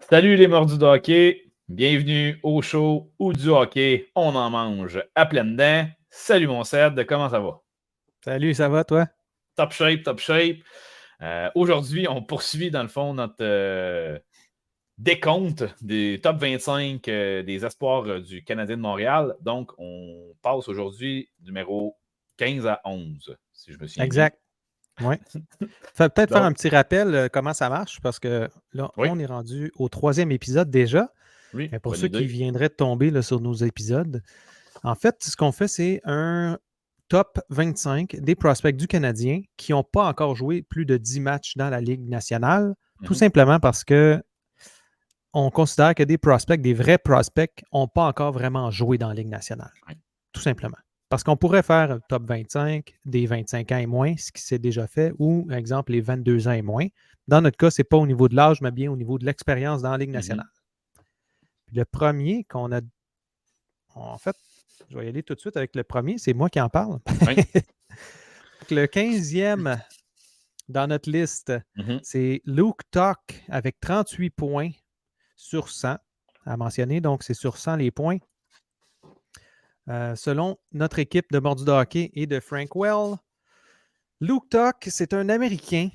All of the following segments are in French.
Salut les mordus de hockey, bienvenue au show où du hockey, on en mange à pleines dents. Salut mon Ced, comment ça va? Salut, ça va toi? Top shape, top shape. Aujourd'hui, on poursuit dans le fond notre décompte des top 25 des espoirs du Canadien de Montréal. Donc, on passe aujourd'hui numéro 15 à 11, si je me souviens bien. Exact. Oui. Faut peut-être faire un Donc, petit rappel comment ça marche, parce que là, oui, on est rendu au 3e épisode déjà. oui, Mais pour bonne ceux qui idée. viendraient de tomber là, sur nos épisodes, en fait, ce qu'on fait, c'est un top 25 des prospects du Canadien qui n'ont pas encore joué plus de 10 matchs dans la Ligue nationale, tout simplement parce que on considère que des prospects, des vrais prospects, n'ont pas encore vraiment joué dans la Ligue nationale. Oui. Tout simplement. Parce qu'on pourrait faire un top 25 des 25 ans et moins, ce qui s'est déjà fait, ou, par exemple, les 22 ans et moins. Dans notre cas, ce n'est pas au niveau de l'âge, mais bien au niveau de l'expérience dans la Ligue nationale. Puis le premier qu'on a. En fait, je vais y aller tout de suite avec le premier, c'est moi qui en parle. Oui. Le 15e dans notre liste, c'est Luke Tuch avec 38 points sur 100 à mentionner. Donc, c'est sur 100 les points. Selon notre équipe de mordus de hockey et de Frank Well, Luke Tuch, c'est un Américain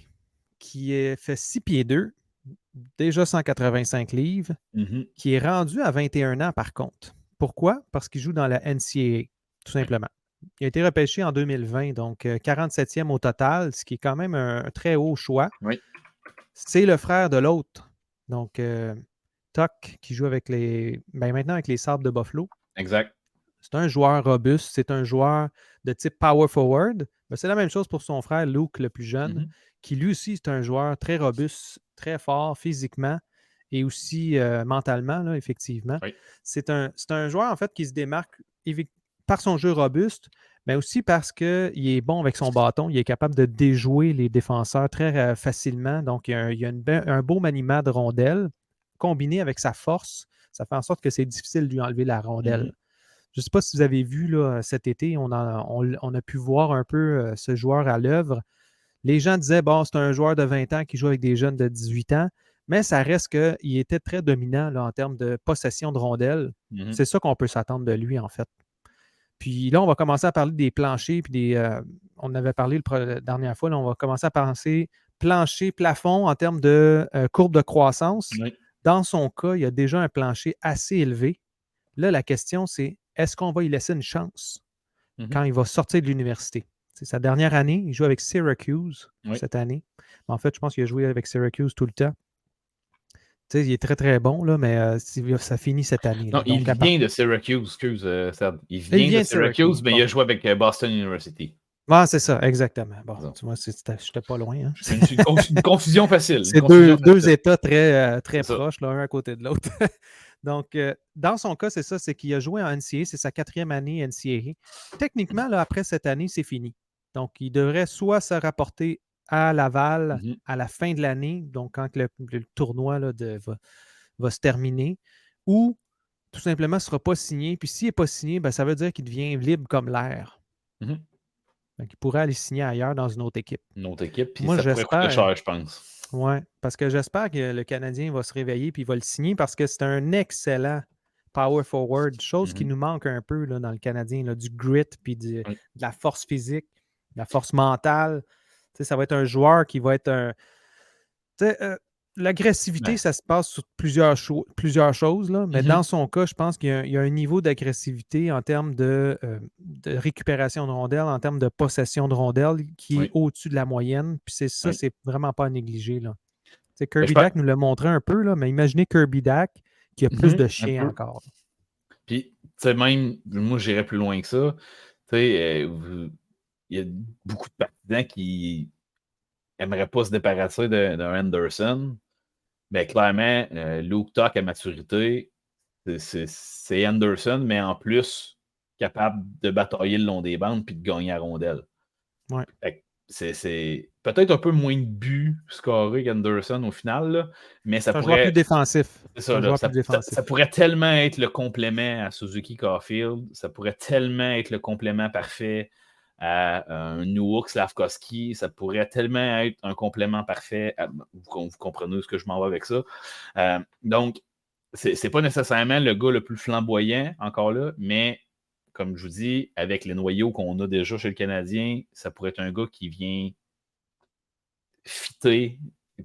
qui fait 6 pieds 2, déjà 185 livres, qui est rendu à 21 ans par contre. Pourquoi? Parce qu'il joue dans la NCAA, tout simplement. Il a été repêché en 2020, donc 47e au total, ce qui est quand même un très haut choix. Oui. C'est le frère de l'autre. Donc, Tuch, qui joue avec maintenant avec les Sabres de Buffalo. Exact. C'est un joueur robuste, c'est un joueur de type power forward. Mais c'est la même chose pour son frère Luke, le plus jeune, qui lui aussi est un joueur très robuste, très fort physiquement et aussi mentalement, là, effectivement. Oui. C'est un joueur, en fait, qui se démarque par son jeu robuste, mais aussi parce qu'il est bon avec son bâton. Il est capable de déjouer les défenseurs très facilement. Donc, il y a un beau maniement de rondelle combiné avec sa force. Ça fait en sorte que c'est difficile de lui enlever la rondelle. Je ne sais pas si vous avez vu là, cet été, on a pu voir un peu ce joueur à l'œuvre. Les gens disaient, bon, c'est un joueur de 20 ans qui joue avec des jeunes de 18 ans, mais ça reste qu'il était très dominant là, en termes de possession de rondelles. C'est ça qu'on peut s'attendre de lui, en fait. Puis là, on va commencer à parler des planchers, puis on avait parlé la dernière fois, là, on va commencer à penser plancher, plafond en termes de courbe de croissance. Oui. Dans son cas, il y a déjà un plancher assez élevé. Là, la question, c'est est-ce qu'on va y laisser une chance quand il va sortir de l'université? C'est sa dernière année. Il joue avec Syracuse cette année. En fait, je pense qu'il a joué avec Syracuse tout le temps. Tu sais, il est très, très bon, là, mais ça finit cette année. Non, là. il Donc, vient de Syracuse, excuse, Seb. Il vient de Syracuse, mais il a joué avec Boston University. Ah, c'est ça, exactement. Bon, tu vois, je n'étais pas loin. Hein? C'est une confusion facile. C'est deux États très, très proches, l'un à côté de l'autre. Donc, dans son cas, c'est ça, c'est qu'il a joué en NCAA, c'est sa 4e année NCAA. Techniquement, là, après cette année, c'est fini. Donc, il devrait soit se rapporter à Laval à la fin de l'année, donc quand le tournoi là, va se terminer, ou tout simplement ne sera pas signé. Puis s'il n'est pas signé, ben, ça veut dire qu'il devient libre comme l'air. Donc, il pourrait aller signer ailleurs dans une autre équipe. Une autre équipe, puis Moi, ça pourrait coûter cher, je pense. Oui, parce que j'espère que le Canadien va se réveiller et il va le signer parce que c'est un excellent power forward, chose qui nous manque un peu là, dans le Canadien, là, du grit puis de la force physique, de la force mentale. Tu sais, ça va être un joueur qui va être un. Tu sais, l'agressivité, ça se passe sur plusieurs choses, là, mais dans son cas, je pense qu'il y a un niveau d'agressivité en termes de récupération de rondelles, en termes de possession de rondelles qui est au-dessus de la moyenne. Puis c'est vraiment pas à négliger. Là. Kirby Dack nous l'a montré un peu, là, mais imaginez Kirby Dack qui a plus de chiens encore. Puis, tu sais, même, moi, j'irais plus loin que ça. Tu sais, il y a beaucoup de partisans qui n'aimeraient pas se débarrasser d'un Anderson. Mais clairement, Luke Tuch à maturité, c'est Anderson, mais en plus capable de batailler le long des bandes puis de gagner à rondelle. Ouais. C'est peut-être un peu moins de buts scorés qu'Anderson au final, là, mais ça pourrait. Un joueur plus défensif. Ça pourrait tellement être le complément à Suzuki Caulfield. Ça pourrait tellement être le complément parfait à un Newhook Slavkovski, ça pourrait tellement être un complément parfait. Vous comprenez ce que je m'en vais avec ça. Donc, c'est pas nécessairement le gars le plus flamboyant, encore là, mais comme je vous dis, avec les noyaux qu'on a déjà chez le Canadien, ça pourrait être un gars qui vient fitter,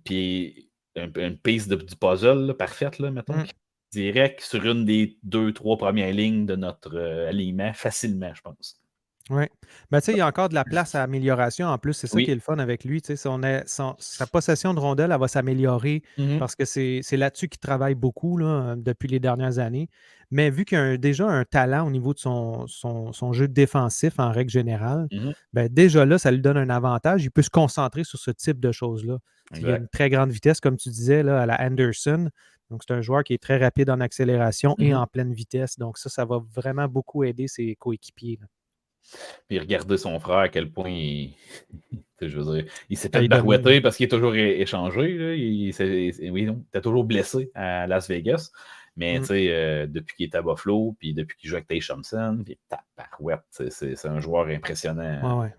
puis une piece du puzzle là, parfaite, là, mettons, direct sur une des 2-3 premières lignes de notre alignement, facilement, je pense. Oui. Ben, tu sais, il y a encore de la place à amélioration en plus. C'est ça qui est Oui. le fun avec lui. Tu sais, sa possession de rondelle, elle va s'améliorer parce que c'est là-dessus qu'il travaille beaucoup là, depuis les dernières années. Mais vu qu'il a déjà un talent au niveau de son jeu défensif en règle générale, ben, déjà là, ça lui donne un avantage. Il peut se concentrer sur ce type de choses-là. Il a une très grande vitesse, comme tu disais, là, à la Anderson. Donc, c'est un joueur qui est très rapide en accélération et en pleine vitesse. Donc, ça va vraiment beaucoup aider ses coéquipiers, là. Puis regarder son frère, à quel point je veux dire, il s'est fait Il domine. barouetter parce qu'il est toujours échangé. Là. Il était toujours blessé à Las Vegas. Mais depuis qu'il est à Buffalo, puis depuis qu'il joue avec Tage Thompson, puis tabarouette, c'est un joueur impressionnant. Ouais.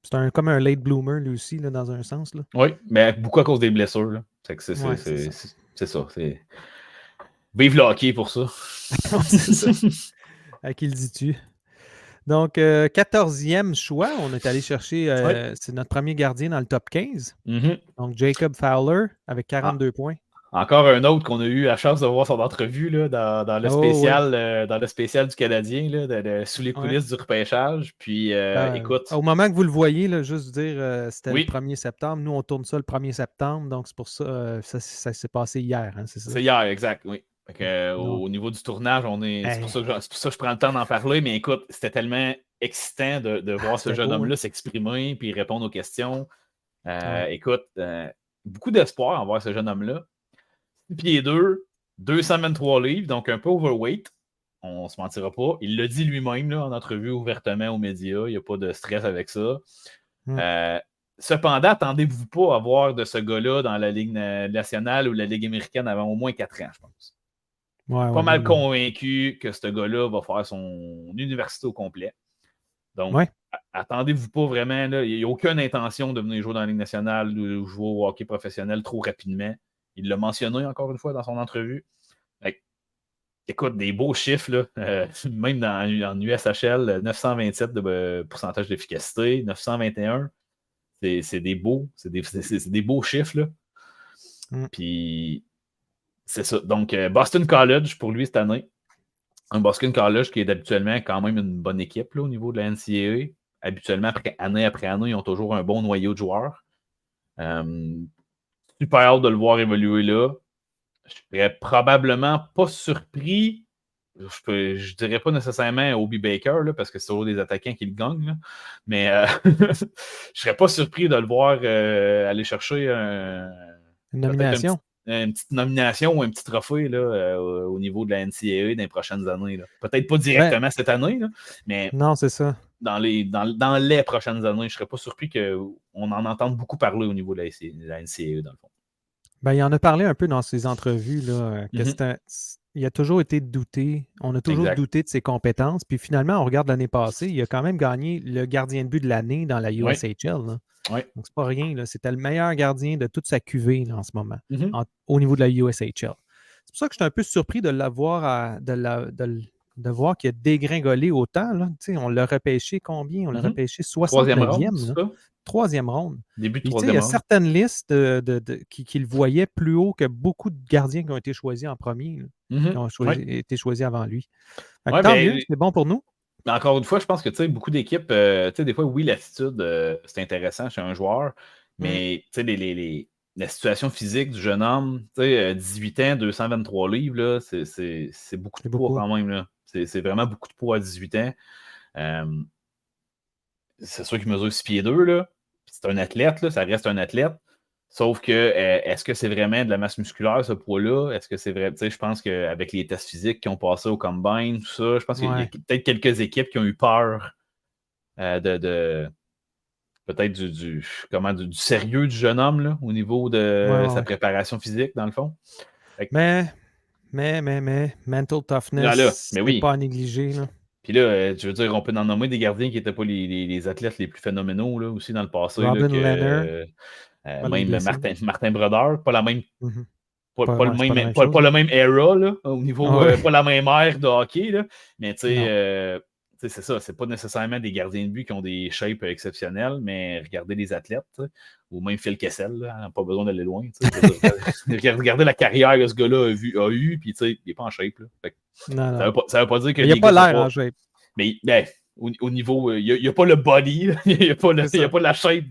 C'est comme un late bloomer, lui aussi, là, dans un sens. Là. Oui, mais beaucoup à cause des blessures. Là. C'est ça. Vive le hockey pour ça. C'est ça. À qui le dis-tu? Donc, 14e choix, on est allé chercher, c'est notre premier gardien dans le top 15. Donc, Jacob Fowler avec 42 points. Encore un autre qu'on a eu la chance de voir son entrevue là, dans le spécial, dans le spécial du Canadien, là, sous les coulisses du repêchage. Puis, écoute. Au moment que vous le voyez, là, juste dire, c'était le 1er septembre. Nous, on tourne ça le 1er septembre. Donc, c'est pour ça, ça s'est passé hier. Hein, c'est ça? C'est hier, exact, oui. Au niveau du tournage, c'est pour ça que je prends le temps d'en parler. Mais écoute, c'était tellement excitant de voir ce jeune homme-là s'exprimer puis répondre aux questions. Écoute, beaucoup d'espoir envers ce jeune homme-là. 6 pieds 2, 223 livres, donc un peu overweight. On ne se mentira pas. Il l'a dit lui-même là, en entrevue ouvertement aux médias. Il n'y a pas de stress avec ça. Cependant, attendez-vous pas à voir de ce gars-là dans la Ligue nationale ou la Ligue américaine avant au moins 4 ans, je pense. Pas mal convaincu que ce gars-là va faire son université au complet. Donc, attendez-vous pas vraiment. Là, il n'y a aucune intention de venir jouer dans la Ligue nationale ou jouer au hockey professionnel trop rapidement. Il l'a mentionné encore une fois dans son entrevue. Écoute, des beaux chiffres, là, même en USHL, 927 de pourcentage d'efficacité, 921. C'est des beaux chiffres. Là. Puis, c'est ça. Donc, Boston College pour lui cette année. Un Boston College qui est habituellement quand même une bonne équipe là, au niveau de la NCAA. Habituellement, année après année, ils ont toujours un bon noyau de joueurs. Super hâte de le voir évoluer là. Je serais probablement pas surpris. Je dirais pas nécessairement Obi Baker, là, parce que c'est toujours des attaquants qui le gagnent. Là. Mais je serais pas surpris de le voir aller chercher une nomination. Une petite nomination ou un petit trophée là, au niveau de la NCAA dans les prochaines années. Là. Peut-être pas directement cette année, là, mais non, c'est ça. Dans les prochaines années, je ne serais pas surpris qu'on en entende beaucoup parler au niveau de la NCAA, dans le fond. Ben, il en a parlé un peu dans ses entrevues, là, que il a toujours été douté. On a toujours douté de ses compétences. Puis finalement, on regarde l'année passée, il a quand même gagné le gardien de but de l'année dans la USHL. Là. Donc, c'est pas rien. Là. C'était le meilleur gardien de toute sa cuvée là, en ce moment, au niveau de la USHL. C'est pour ça que je suis un peu surpris de l'avoir de voir qu'il a dégringolé autant. Là. On l'a repêché combien? On l'a repêché 69e. Troisième ronde. Début de Puis, troisième il y a ronde. certaines listes qui le voyaient plus haut que beaucoup de gardiens qui ont été choisis en premier, qui ont été choisis avant lui. Tant mieux, c'est bon pour nous. Mais encore une fois, je pense que beaucoup d'équipes, des fois, oui, l'attitude, c'est intéressant chez un joueur, mais la situation physique du jeune homme, 18 ans, 223 livres, là, c'est beaucoup de poids quand même. Là. C'est vraiment beaucoup de poids à 18 ans. C'est sûr qu'il mesure 6 pieds 2, là. C'est un athlète, là, ça reste un athlète. Sauf que, est-ce que c'est vraiment de la masse musculaire, ce poids-là? Est-ce que c'est vrai? Je pense qu'avec les tests physiques qui ont passé au combine, tout ça, je pense qu'il y a peut-être quelques équipes qui ont eu peur peut-être du sérieux du jeune homme là, au niveau de sa préparation physique, dans le fond. Mais mental toughness, c'est pas à négliger. Là. Puis là, je veux dire, on peut en nommer des gardiens qui n'étaient pas les athlètes les plus phénoménaux là, aussi dans le passé. Là, Robin que, Lehner, mal même blessé. Martin Brodeur, pas la même. Mhm. Pas Ouais, c'est pas la même chose. pas le même era, là, au niveau, Ouais. pas la même ère de hockey, là, mais tu Non. sais, c'est ça, c'est pas nécessairement des gardiens de but qui ont des shapes exceptionnelles, mais regardez les athlètes, ou même Phil Kessel, là, pas besoin d'aller loin. Regardez la carrière que ce gars-là a eu, puis il n'est pas en shape. Là. Non, Ça non. veut pas dire que Mais il n'y a les pas gars sont l'air pas. en shape. Mais ben, au niveau, il n'y a pas le body, il n'y a, pas la shape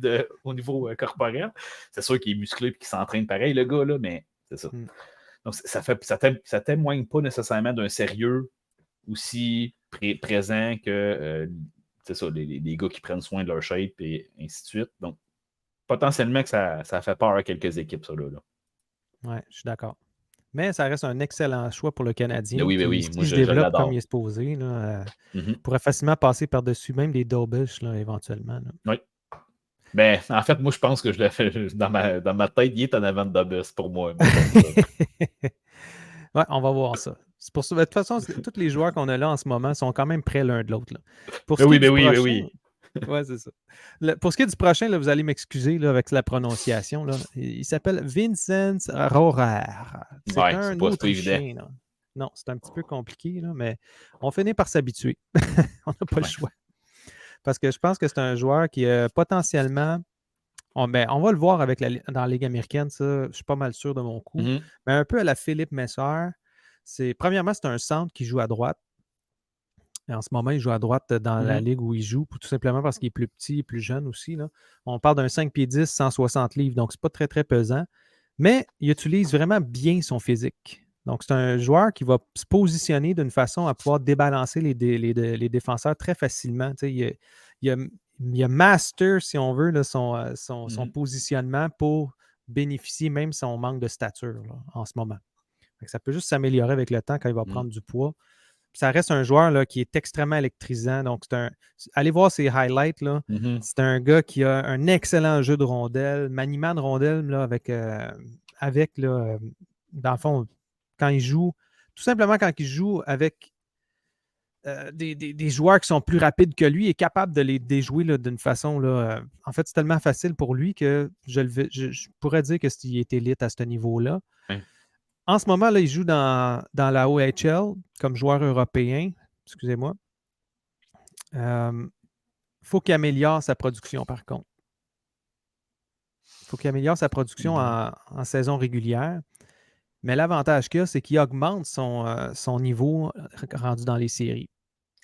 au niveau corporel. C'est sûr qu'il est musclé et qu'il s'entraîne pareil, le gars, là, mais c'est ça. Donc, ça témoigne pas nécessairement d'un sérieux aussi présent que c'est ça, les gars qui prennent soin de leur shape et ainsi de suite. Donc, potentiellement que ça fait peur à quelques équipes, ça là. Oui, je suis d'accord. Mais ça reste un excellent choix pour le Canadien. Oui, Puis oui, moi s'il se je développe comme l'adore. il est supposé, là, Mm-hmm. pourrait facilement passer par-dessus même des Dobish éventuellement. Là. Oui. Ben, en fait, moi, je pense que je l'ai fait dans ma tête, il est en avant de Dobus pour moi. Ouais, on va voir ça. C'est pour ça. De toute façon, tous les joueurs qu'on a là en ce moment sont quand même près l'un de l'autre. Pour ce qui est du prochain, ouais, c'est ça. Pour ce qui est du prochain, là, vous allez m'excuser avec la prononciation. Là. Il s'appelle Vincent Rohrer. C'est Ouais, un c'est pas Autrichien. Là. Non, c'est un petit peu compliqué, là, mais on finit par s'habituer. On n'a pas le choix. Parce que je pense que c'est un joueur qui potentiellement. On va le voir dans la Ligue américaine, ça, je suis pas mal sûr de mon coup. Mm-hmm. Mais un peu à la Philippe Messer. Premièrement, c'est un centre qui joue à droite. Et en ce moment, il joue à droite dans la ligue où il joue, tout simplement parce qu'il est plus petit et plus jeune aussi. Là. On parle d'un 5 pieds 10, 160 livres, donc c'est pas très, très pesant. Mais il utilise vraiment bien son physique. Donc, c'est un joueur qui va se positionner d'une façon à pouvoir débalancer les défenseurs très facilement. Il a master, si on veut, là, son positionnement pour bénéficier même son manque de stature là, en ce moment. Ça peut juste s'améliorer avec le temps quand il va prendre du poids. Ça reste un joueur là, qui est extrêmement électrisant. Donc, allez voir ses highlights. Là. C'est un gars qui a un excellent jeu de rondelle, maniement de rondelle là, avec dans le fond, quand il joue, tout simplement quand il joue avec des joueurs qui sont plus rapides que lui, il est capable de les déjouer d'une façon. Là, en fait, c'est tellement facile pour lui que je pourrais dire qu'il est élite à ce niveau-là. Ouais. En ce moment, là, il joue dans la OHL comme joueur européen. Excusez-moi. Faut qu'il améliore sa production, par contre. Il faut qu'il améliore sa production en saison régulière. Mais l'avantage qu'il a, c'est qu'il augmente son niveau rendu dans les séries.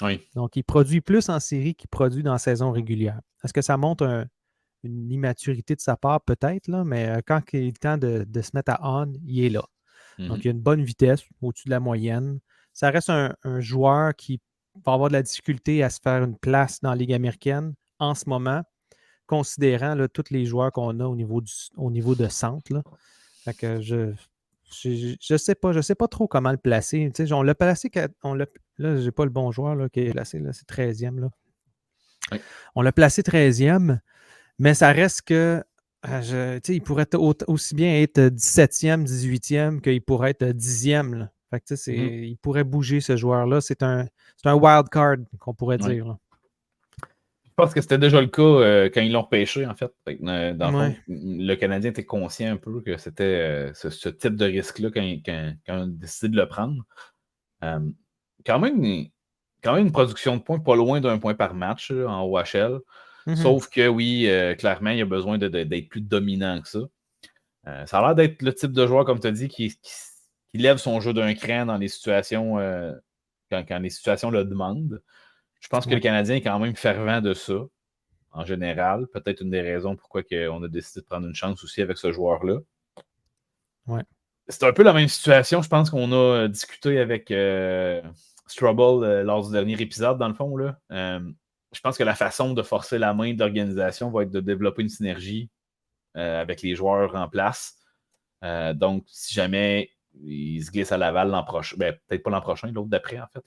Oui. Donc, il produit plus en série qu'il produit dans la saison régulière. Est-ce que ça montre une immaturité de sa part? Peut-être, là, mais quand il est le temps de se mettre à on, il est là. Donc, il a une bonne vitesse au-dessus de la moyenne. Ça reste un joueur qui va avoir de la difficulté à se faire une place dans la Ligue américaine en ce moment, considérant là, tous les joueurs qu'on a au niveau de centre. Là. Fait que je sais pas trop comment le placer. Tu sais, on l'a placé. Là, je n'ai pas le bon joueur là, qui est placé. Là, c'est 13e. Là. Oui. On l'a placé 13e, mais ça reste que il pourrait aussi bien être 17e, 18e qu'il pourrait être 10e. Là. Fait que, il pourrait bouger ce joueur-là. C'est un wild card qu'on pourrait dire. Là. Je pense que c'était déjà le cas quand ils l'ont repêché, en fait. Dans le fond, le Canadien était conscient un peu que c'était ce type de risque-là quand on a décidé de le prendre. Quand même une production de points pas loin d'un point par match là, en OHL. Sauf que oui, clairement, il a besoin d'être plus dominant que ça. Ça a l'air d'être le type de joueur, comme tu as dit, qui lève son jeu d'un cran dans les situations quand les situations le demandent. Je pense que le Canadien est quand même fervent de ça, en général. Peut-être une des raisons pourquoi on a décidé de prendre une chance aussi avec ce joueur-là. Ouais. C'est un peu la même situation, je pense qu'on a discuté avec Strubble lors du dernier épisode, dans le fond. Là. Je pense que la façon de forcer la main de l'organisation va être de développer une synergie avec les joueurs en place. Donc, si jamais ils se glissent à Laval l'an prochain, peut-être pas l'an prochain, l'autre d'après, en fait.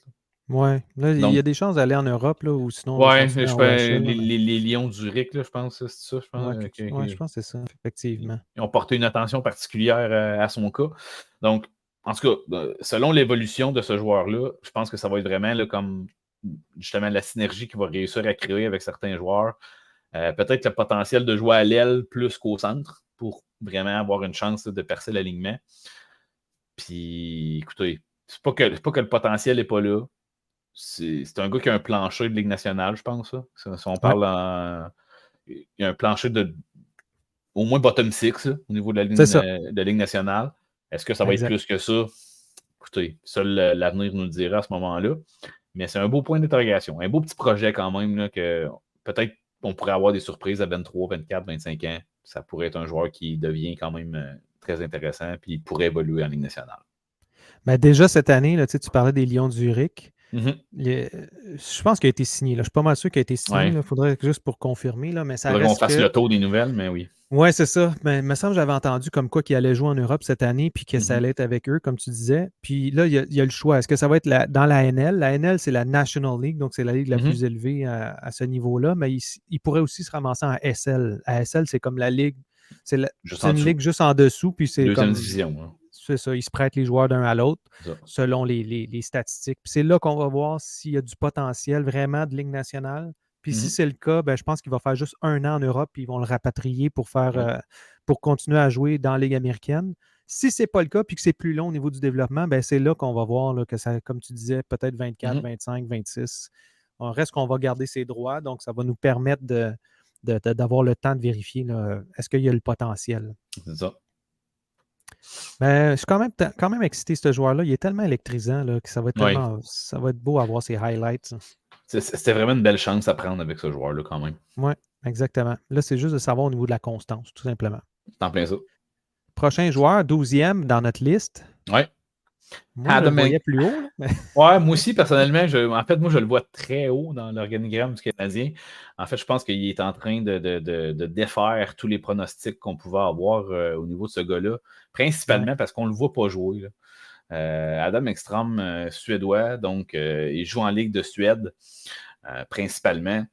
Oui, il y a des chances d'aller en Europe, là, ou sinon Oui, les Lions du Zurich, là, je pense, c'est ça. Je pense, je pense que c'est ça, effectivement. Ils ont porté une attention particulière à son cas. Donc, en tout cas, selon l'évolution de ce joueur-là, je pense que ça va être vraiment là, comme justement la synergie qu'il va réussir à créer avec certains joueurs. Peut-être le potentiel de jouer à l'aile plus qu'au centre pour vraiment avoir une chance de percer l'alignement. Puis, écoutez, c'est pas que le potentiel n'est pas là. C'est un gars qui a un plancher de Ligue nationale, je pense. Si on parle il y a un plancher de au moins bottom 6 au niveau de la Ligue nationale. Est-ce que ça va être plus que ça? Écoutez, seul l'avenir nous le dira à ce moment-là. Mais c'est un beau point d'interrogation. Un beau petit projet quand même, là, que peut-être on pourrait avoir des surprises à 23, 24, 25 ans. Ça pourrait être un joueur qui devient quand même très intéressant puis pourrait évoluer en Ligue nationale. Ben déjà cette année, là, tu parlais des Lions de Zurich. Mm-hmm. Je pense qu'il a été signé. Là. Je ne suis pas mal sûr qu'il a été signé. Il faudrait juste pour confirmer. Là, mais ça faudrait reste qu'on fasse le tour des nouvelles, mais oui. Oui, c'est ça. Mais il me semble que j'avais entendu comme quoi qu'il allait jouer en Europe cette année, puis que ça allait être avec eux, comme tu disais. Puis là, il y a le choix. Est-ce que ça va être dans la NL? La NL, c'est la National League, donc c'est la ligue la plus élevée à ce niveau-là. Mais il pourrait aussi se ramasser en SL. À SL, c'est comme la ligue. C'est une ligue juste en dessous. Puis c'est deuxième comme, division. Hein. C'est ça. Ils se prêtent les joueurs d'un à l'autre selon les statistiques. Puis c'est là qu'on va voir s'il y a du potentiel vraiment de ligue nationale. Puis si c'est le cas, ben, je pense qu'il va faire juste 1 an en Europe, puis ils vont le rapatrier pour continuer à jouer dans la Ligue américaine. Si ce n'est pas le cas, puis que c'est plus long au niveau du développement, ben, c'est là qu'on va voir là, que ça, comme tu disais, peut-être 24, 25, 26. On reste qu'on va garder ses droits, donc ça va nous permettre d'avoir le temps de vérifier est-ce qu'il y a le potentiel. C'est ça. Ben, je suis quand même excité, ce joueur-là. Il est tellement électrisant là, que ça va être beau à voir ses highlights. C'était vraiment une belle chance à prendre avec ce joueur-là, quand même. Oui, exactement. Là, c'est juste de savoir au niveau de la constance, tout simplement. C'est en plein ça. Prochain joueur, 12e dans notre liste. Oui. Moi, je le voyais plus haut. Là, mais... Ouais, moi aussi, personnellement, moi, je le vois très haut dans l'organigramme du Canadien. En fait, je pense qu'il est en train de défaire tous les pronostics qu'on pouvait avoir au niveau de ce gars-là, principalement parce qu'on ne le voit pas jouer. Là. Adam Ekstrom, suédois, donc il joue en Ligue de Suède, principalement.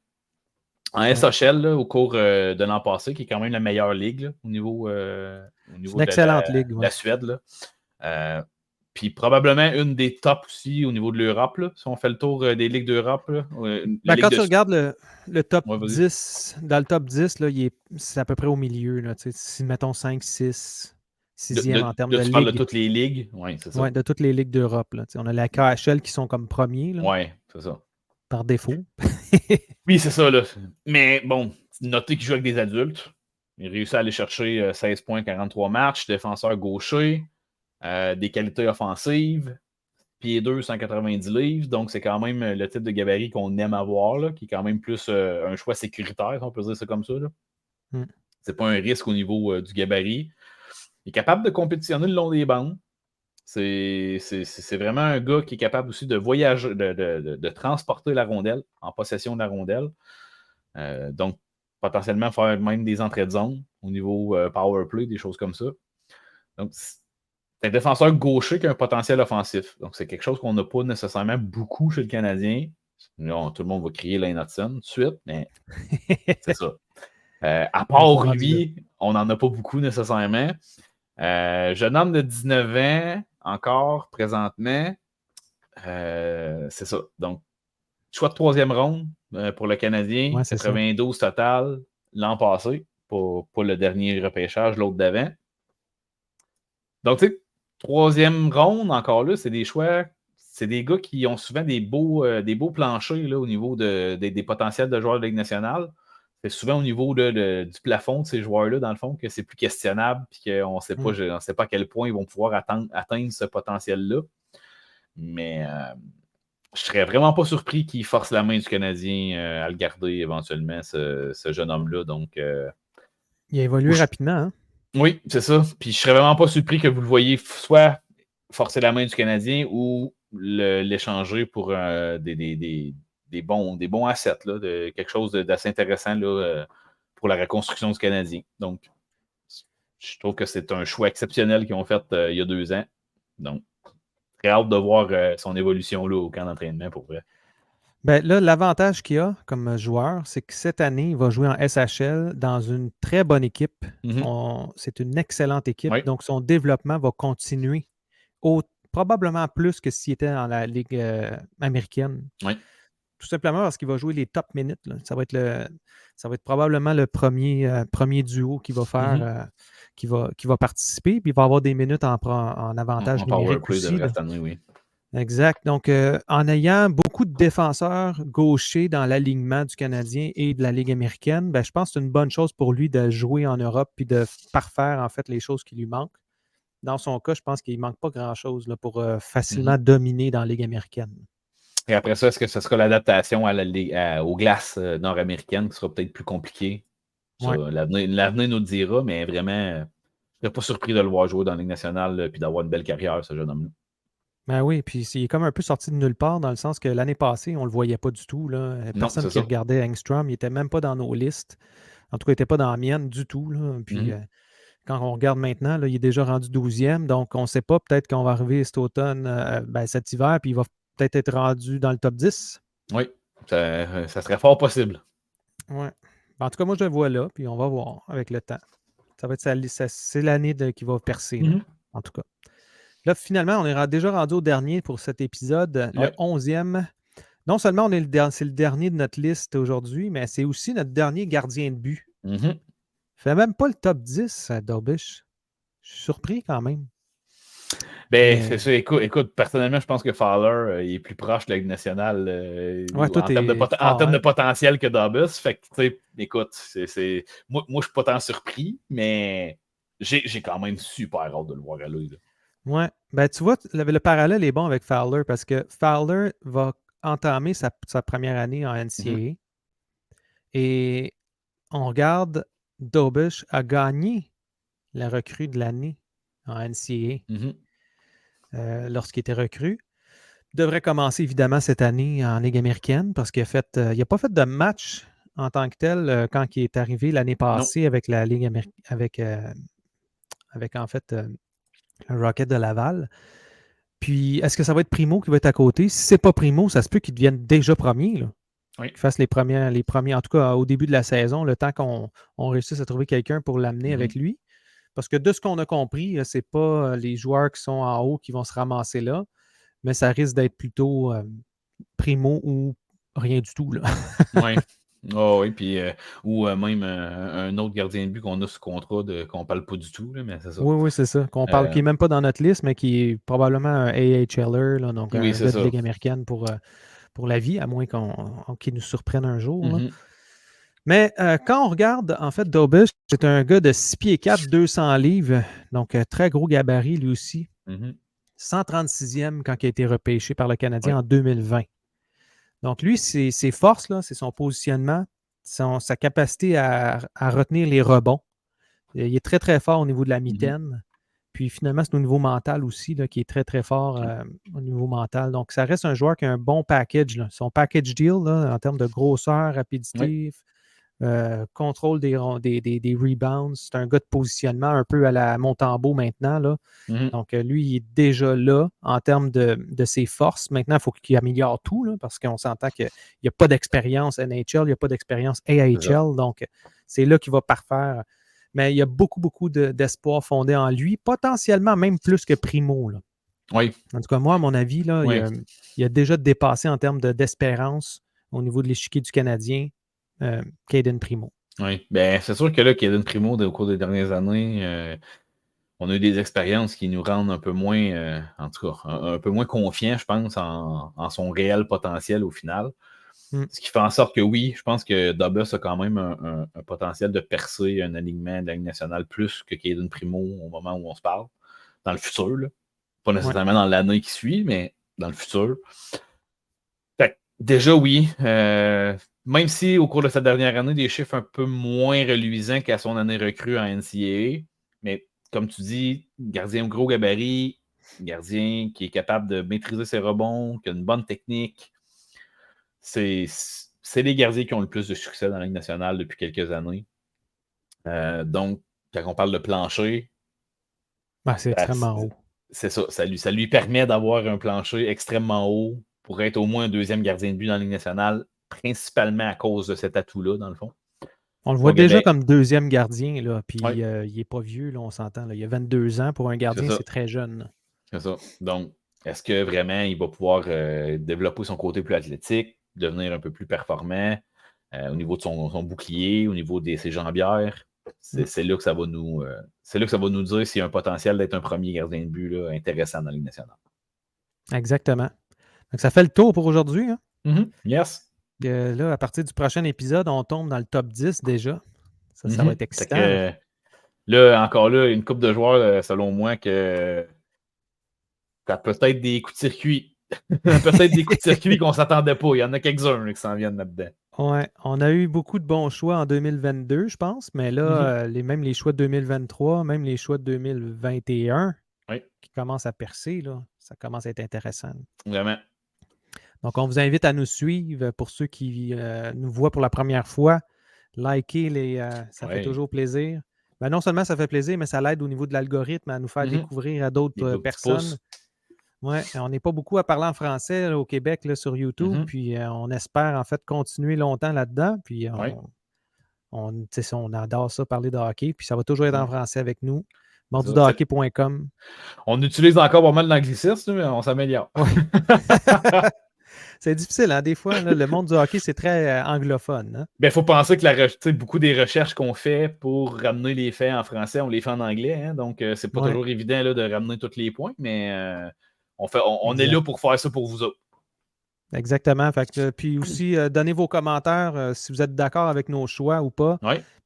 En SHL, là, au cours de l'an passé, qui est quand même la meilleure ligue là, au niveau une excellente ligue, la Suède. Là. Puis probablement une des tops aussi au niveau de l'Europe, là, si on fait le tour des ligues d'Europe. Quand tu regardes le top 10, dans le top 10, là, c'est à peu près au milieu. Là, si mettons 5, 6, 6e en termes de ligue. Tu parles de toutes les ligues? Oui, c'est ça. Oui, de toutes les ligues d'Europe. Là, on a la KHL qui sont comme premiers. Oui, c'est ça. Par défaut. Oui, c'est ça. Là. Mais bon, notez qu'il joue avec des adultes. Il réussit à aller chercher 16 points, 43 matchs, défenseur gaucher, des qualités offensives, pied 2, 190 livres. Donc, c'est quand même le type de gabarit qu'on aime avoir, là, qui est quand même plus un choix sécuritaire, si on peut dire ça comme ça. C'est pas un risque au niveau du gabarit. Il est capable de compétitionner le long des bandes. C'est vraiment un gars qui est capable aussi de voyager, de transporter la rondelle, en possession de la rondelle. Donc, potentiellement faire même des entrées de zone au niveau power play, des choses comme ça. Donc, c'est un défenseur gaucher qui a un potentiel offensif. Donc, c'est quelque chose qu'on n'a pas nécessairement beaucoup chez le Canadien. Là, tout le monde va crier Lane Hudson tout de suite, mais c'est ça. À part lui, on n'en a pas beaucoup nécessairement. Jeune homme de 19 ans, encore présentement. C'est ça. Donc, choix de 3e ronde pour le Canadien, 92 total l'an passé, pas le dernier repêchage, l'autre d'avant. Donc, tu sais, 3e ronde, encore là, c'est des choix, c'est des gars qui ont souvent des beaux planchers là, au niveau des potentiels de joueurs de Ligue nationale. C'est souvent au niveau du plafond de ces joueurs-là, dans le fond, que c'est plus questionnable et qu'on ne sait pas à quel point ils vont pouvoir atteindre ce potentiel-là. Mais je ne serais vraiment pas surpris qu'il force la main du Canadien à le garder éventuellement, ce jeune homme-là. Donc, il a évolué rapidement. Hein? Oui, c'est ça. Puis je ne serais vraiment pas surpris que vous le voyez soit forcer la main du Canadien ou l'échanger pour des bons assets, là, quelque chose d'assez intéressant là, pour la reconstruction du Canadien. Donc, je trouve que c'est un choix exceptionnel qu'ils ont fait il y a 2 ans. Donc, très hâte de voir son évolution là, au camp d'entraînement pour vrai. Ben là, l'avantage qu'il a comme joueur, c'est que cette année, il va jouer en SHL dans une très bonne équipe. C'est une excellente équipe. Oui. Donc, son développement va continuer probablement plus que s'il était dans la Ligue américaine. Oui. tout simplement parce qu'il va jouer les top minutes. Là. Ça va être probablement le premier duo qui va faire, qui va participer, puis il va avoir des minutes en avantage En power numérique play aussi. devrait cette année, oui. Exact. Donc, en ayant beaucoup de défenseurs gauchers dans l'alignement du Canadien et de la Ligue américaine, ben, je pense que c'est une bonne chose pour lui de jouer en Europe puis de parfaire en fait les choses qui lui manquent. Dans son cas, je pense qu'il ne manque pas grand-chose là, pour facilement dominer dans la Ligue américaine. Et après ça, est-ce que ce sera l'adaptation aux glaces nord-américaines qui sera peut-être plus compliquée? Ouais. L'avenir nous le dira, mais vraiment, je ne serais pas surpris de le voir jouer dans la Ligue nationale et d'avoir une belle carrière, ce jeune homme-là. Ben oui, puis il est comme un peu sorti de nulle part dans le sens que l'année passée, on ne le voyait pas du tout. Là. Non, Personne c'est qui ça. regardait Engstrom, il n'était même pas dans nos listes. En tout cas, il n'était pas dans la mienne du tout. Là. Puis quand on regarde maintenant, là, il est déjà rendu 12e, donc on ne sait pas, peut-être qu'on va arriver cet automne, cet hiver, puis il va peut-être être rendu dans le top 10. Oui, ça serait fort possible. Ouais. En tout cas, moi, je le vois là, puis on va voir avec le temps. Ça va être c'est l'année qui va percer, là, en tout cas. Là, finalement, on est déjà rendu au dernier pour cet épisode, le 11e. Non seulement c'est le dernier de notre liste aujourd'hui, mais c'est aussi notre dernier gardien de but. Fait même pas le top 10, Dorbish. Je suis surpris quand même. Ben, c'est ça. Écoute, personnellement, je pense que Fowler il est plus proche de la Ligue nationale Ouais, en termes de potentiel que Dobbs. Fait que, tu sais, écoute, moi, je suis pas tant surpris, mais j'ai quand même super hâte de le voir à l'œil. Ouais. Ben, tu vois, le parallèle est bon avec Fowler parce que Fowler va entamer sa première année en NCAA. Et on regarde, Dobish a gagné la recrue de l'année en NCAA lorsqu'il était recrue. Il devrait commencer évidemment cette année en Ligue américaine parce qu'il n'a pas fait de match en tant que tel quand il est arrivé l'année passée avec la Ligue américaine, avec en fait le Rocket de Laval. Puis, est-ce que ça va être Primo qui va être à côté? Si ce n'est pas Primo, ça se peut qu'il devienne déjà premier. Là. Oui. Qu'il fasse les premiers, en tout cas au début de la saison, le temps qu'on réussisse à trouver quelqu'un pour l'amener avec lui. Parce que de ce qu'on a compris, ce n'est pas les joueurs qui sont en haut qui vont se ramasser là, mais ça risque d'être plutôt Primo ou rien du tout. Oui. Oh, oui, puis ou même un autre gardien de but qu'on a sous contrat qu'on ne parle pas du tout, là, mais c'est ça. Oui, c'est ça. Qu'on parle, qui n'est même pas dans notre liste, mais qui est probablement un AHLer, là, donc un gars de Ligue américaine pour la vie, à moins qu'il nous surprenne un jour. Là. Mais quand on regarde, en fait, Dobish, c'est un gars de 6 pieds 4, 200 livres, donc très gros gabarit lui aussi. 136e quand il a été repêché par le Canadien en 2020. Donc lui, ses forces, là, c'est son positionnement, sa capacité à retenir les rebonds. Il est très, très fort au niveau de la mitaine. Puis finalement, c'est au niveau mental aussi là, qui est très, très fort au niveau mental. Donc, ça reste un joueur qui a un bon package. Là. Son package deal là, en termes de grosseur, rapidité, contrôle des rebounds. C'est un gars de positionnement un peu à la Montembeault maintenant. Là. Donc, lui, il est déjà là en termes de ses forces. Maintenant, il faut qu'il améliore tout là, parce qu'on s'entend qu'il n'y a pas d'expérience NHL, il n'y a pas d'expérience AHL. Donc, c'est là qu'il va parfaire. Mais il y a beaucoup, beaucoup d'espoir fondé en lui, potentiellement même plus que Primo. Là. Oui. En tout cas, moi, à mon avis, là, il a déjà dépassé en termes d'espérance au niveau de l'échiquier du Canadien. Caden Primo. Oui, bien, c'est sûr que là, Caden Primo, au cours des dernières années, on a eu des expériences qui nous rendent un peu moins, en tout cas, un peu moins confiants, je pense, en son réel potentiel au final. Ce qui fait en sorte que oui, je pense que Dobbs a quand même un potentiel de percer un alignement de la Ligue nationale plus que Caden Primo au moment où on se parle, dans le futur. Là. Pas nécessairement dans l'année qui suit, mais dans le futur. Fait, déjà, oui. Même si au cours de sa dernière année, des chiffres un peu moins reluisants qu'à son année recrue en NCAA, mais comme tu dis, gardien gros gabarit, gardien qui est capable de maîtriser ses rebonds, qui a une bonne technique. C'est les gardiens qui ont le plus de succès dans la Ligue nationale depuis quelques années. Donc, quand on parle de plancher, c'est extrêmement haut. C'est ça. Ça lui permet d'avoir un plancher extrêmement haut pour être au moins un deuxième gardien de but dans la Ligue nationale, principalement à cause de cet atout-là, dans le fond. On le voit déjà comme deuxième gardien, là, puis il n'est pas vieux, là, on s'entend. Il a 22 ans. Pour un gardien, c'est très jeune. C'est ça. Donc, est-ce que vraiment il va pouvoir développer son côté plus athlétique? devenir un peu plus performant au niveau de son bouclier, au niveau de ses jambières. C'est là que ça va nous dire s'il y a un potentiel d'être un premier gardien de but là, intéressant dans la Ligue nationale. Exactement. Donc, ça fait le tour pour aujourd'hui. Hein? Yes. Là, à partir du prochain épisode, on tombe dans le top 10 déjà. Ça va être excitant. Là, encore là, une couple de joueurs, selon moi, que ça peut-être des coups de circuit. Peut-être des coups de circuit qu'on ne s'attendait pas. Il y en a quelques-uns qui s'en viennent là-dedans. Ouais, on a eu beaucoup de bons choix en 2022, je pense, mais là, même les choix de 2023, même les choix de 2021 qui commencent à percer, là, ça commence à être intéressant. Vraiment. Donc, on vous invite à nous suivre. Pour ceux qui nous voient pour la première fois, likez ça fait toujours plaisir. Ben, non seulement ça fait plaisir, mais ça l'aide au niveau de l'algorithme à nous faire découvrir à d'autres personnes. Ouais, on n'est pas beaucoup à parler en français là, au Québec là, sur YouTube, puis on espère en fait continuer longtemps là-dedans. Puis on adore ça, parler de hockey, puis ça va toujours être en français avec nous. Mordudehockey.com. On utilise encore pas mal d'anglicisme, mais on s'améliore. Ouais. C'est difficile, hein? Des fois, là, le monde du hockey, c'est très anglophone. Hein? Il faut penser que beaucoup des recherches qu'on fait pour ramener les faits en français, on les fait en anglais. Hein? Donc, c'est pas toujours évident là, de ramener tous les points, mais on est là pour faire ça pour vous autres. Exactement. Fait que, puis aussi, donnez vos commentaires si vous êtes d'accord avec nos choix ou pas.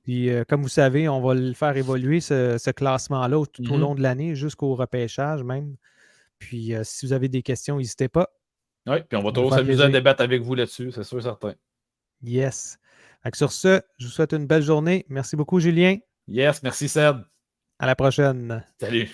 Puis, comme vous savez, on va le faire évoluer, ce classement-là, tout au long de l'année, jusqu'au repêchage même. Puis, si vous avez des questions, n'hésitez pas. Oui, puis on va toujours s'amuser à débattre avec vous là-dessus, c'est sûr, certain. Yes. Fait que sur ce, je vous souhaite une belle journée. Merci beaucoup, Julien. Yes, merci, Seb. À la prochaine. Salut.